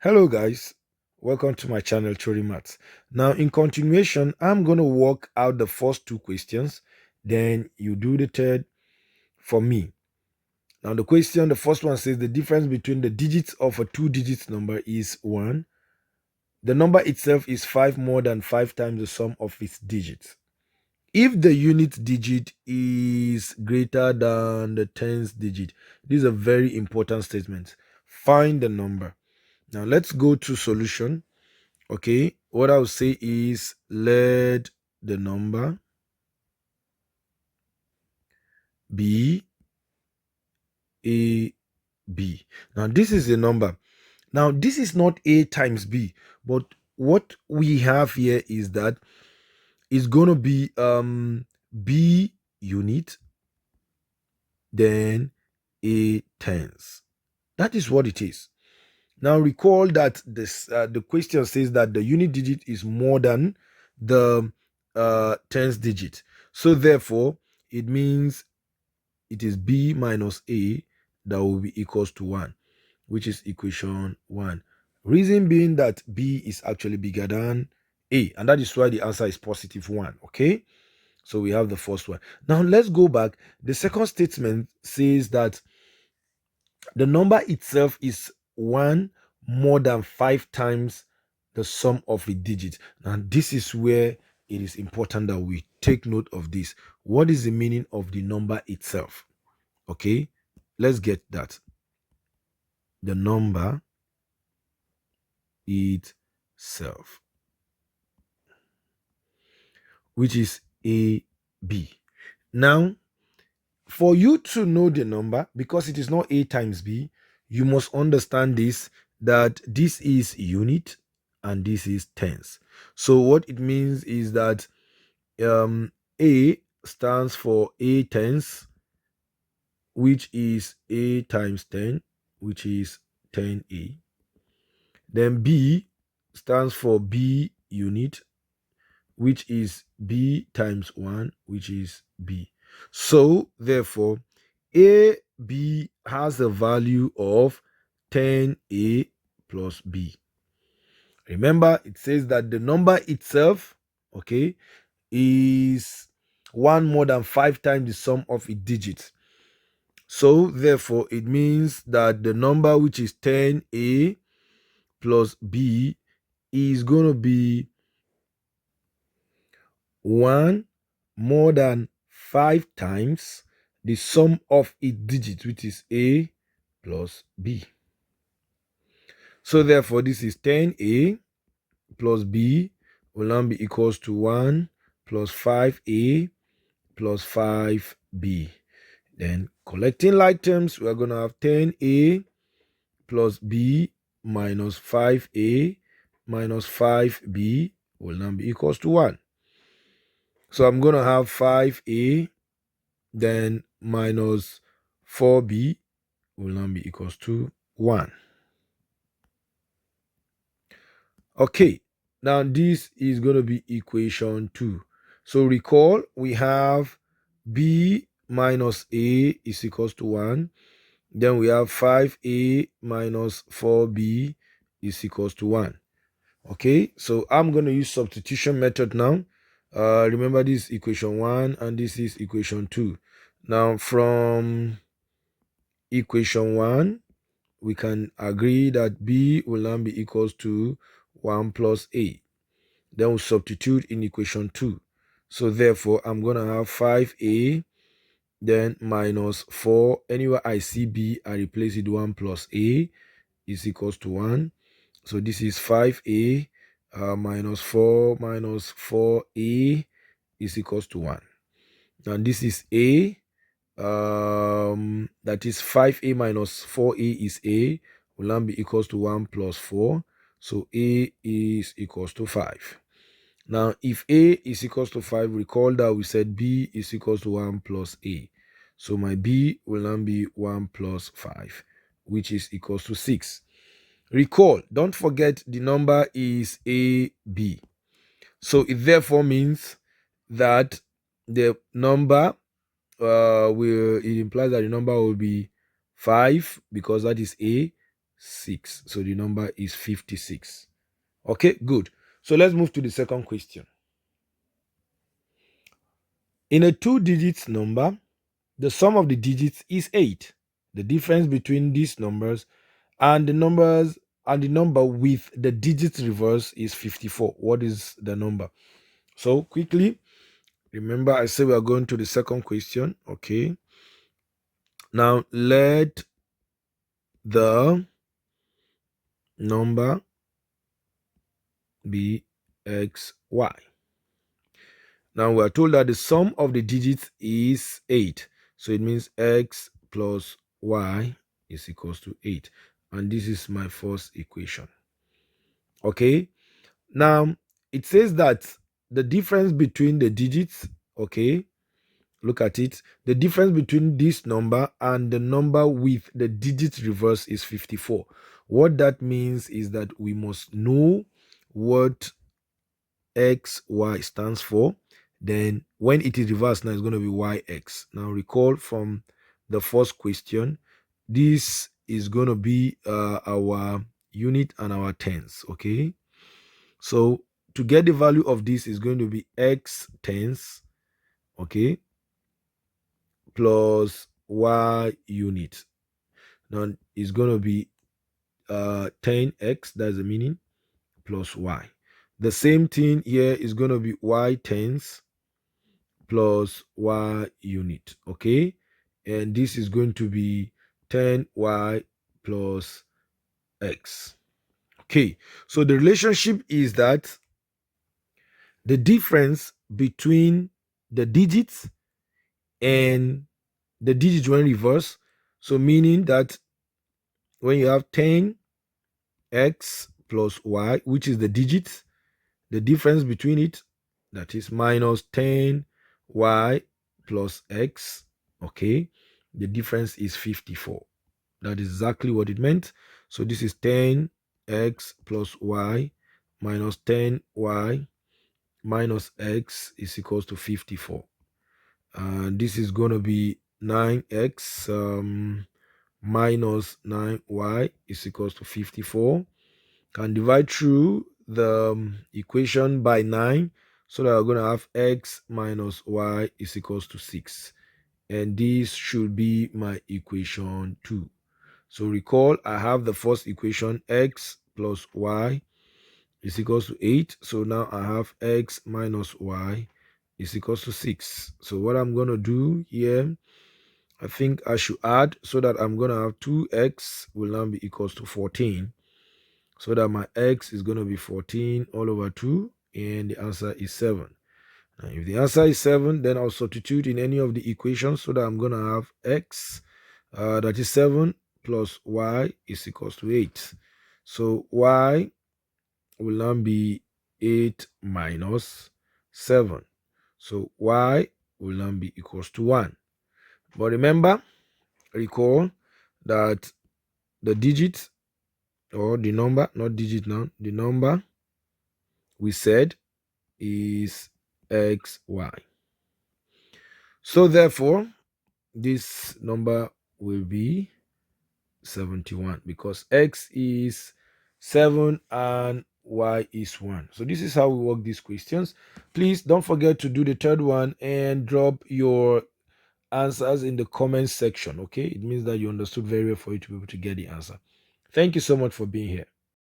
Hello guys, welcome to my channel Theory Maths. Now in continuation, I'm going to work out the first two questions, then you do the third for me. Now the first one says the difference between the digits of a two-digit number is 1. The number itself is 5 more than 5 times the sum of its digits. If the unit digit is greater than the tens digit, this is a very important statement. Find the number. Now let's go to solution. Okay, what I'll say is let the number be a b. Now this is the number. Now this is not a times b, but what we have here is that it's going to be b unit then a tens. That is what it is. Now recall that the question says that the unit digit is more than the tens digit. So therefore, it means it is b minus a that will be equals to 1, which is equation 1. Reason being that b is actually bigger than a, and that is why the answer is positive 1. Okay, so we have the first one. Now let's go back. The second statement says that the number itself is 1 more than 5 times the sum of a digit. And this is where it is important that we take note of this. What is the meaning of the number itself? Okay, let's get that. The number itself, which is a b. Now, for you to know the number, because it is not a times b, you must understand this, that this is unit and this is tens. So what it means is that a stands for a tens, which is a times 10, which is 10a. Then b stands for b unit, which is b times 1, which is b. So therefore, AB has a value of 10A plus B. Remember, it says that the number itself, okay, is 1 more than 5 times the sum of its digits. So therefore, it means that the number which is 10A plus B is going to be 1 more than 5 times the sum of its digits, which is A plus B. So therefore, this is 10A plus B will now be equals to 1 plus 5A plus 5B. Then collecting like terms, we are going to have 10A plus B minus 5A minus 5B will now be equals to 1. So I'm going to have 5A then minus 4b will now be equals to 1. Okay, now this is going to be equation 2. So recall we have b minus a is equals to 1. Then we have 5a minus 4b is equals to 1. Okay, so I'm going to use substitution method now. Remember, this is equation 1 and this is equation 2. Now from equation 1, we can agree that b will now be equals to 1 plus a. Then we'll substitute in equation 2. So therefore, I'm going to have 5a, then minus 4. Anywhere I see b, I replace it 1 plus a is equals to 1. So this is 5a minus 4 minus 4a is equals to 1. Now this is a. That is 5a minus 4a is a, will now be equals to 1 plus 4. So a is equals to 5. Now if a is equals to 5, recall that we said b is equals to 1 plus a. So my b will now be 1 plus 5, which is equals to 6. Recall, don't forget the number is a b. So it therefore means that the number it implies that the number will be 5 because that is a, 6. So the number is 56. Okay, good. So let's move to the second question. In a 2 digits number, the sum of the digits is 8. The difference between these numbers and the number with the digits reverse is 54. What is the number? So quickly, remember I said we are going to the second question. Okay. Now let the number be xy. Now we are told that the sum of the digits is 8. So it means x plus y is equals to 8. And this is my first equation. Okay. Now it says that the difference between the digits, okay, look at it. The difference between this number and the number with the digits reverse is 54. What that means is that we must know what xy stands for. Then when it is reversed, now it's going to be yx. Now recall from the first question, this is going to be our unit and our tens. Okay, so to get the value of this is going to be x tens, okay, plus y unit. Now it's going to be 10x, that's the meaning, plus y. The same thing here is going to be y tens plus y unit, okay, and this is going to be 10y plus x. Okay, so the relationship is that the difference between the digits and the digits when reversed, so meaning that when you have 10x plus y, which is the digits, the difference between it, that is minus 10y plus x, okay, the difference is 54. That is exactly what it meant. So this is 10x plus y minus 10y minus x is equals to 54. This is going to be 9x minus 9y is equals to 54. Can divide through the equation by 9, so that we're going to have x minus y is equals to 6. And this should be my equation 2. So recall, I have the first equation, x plus y is equals to 8. So now I have x minus y is equals to 6. So what I'm going to do here, I think I should add, so that I'm going to have 2x will now be equals to 14. So that my x is going to be 14 all over 2, and the answer is 7. Now, if the answer is 7, then I'll substitute in any of the equations, so that I'm going to have x, that is 7 plus y is equals to 8. So y will now be 8 minus 7. So y will now be equals to 1. But remember, recall that the digit, or the number, not digit now, the number we said is xy. So therefore, this number will be 71, because x is 7 and y is 1. So this is how we work these questions. Please don't forget to do the third one and drop your answers in the comment section. Okay, it means that you understood very well for you to be able to get the answer. Thank you so much for being here.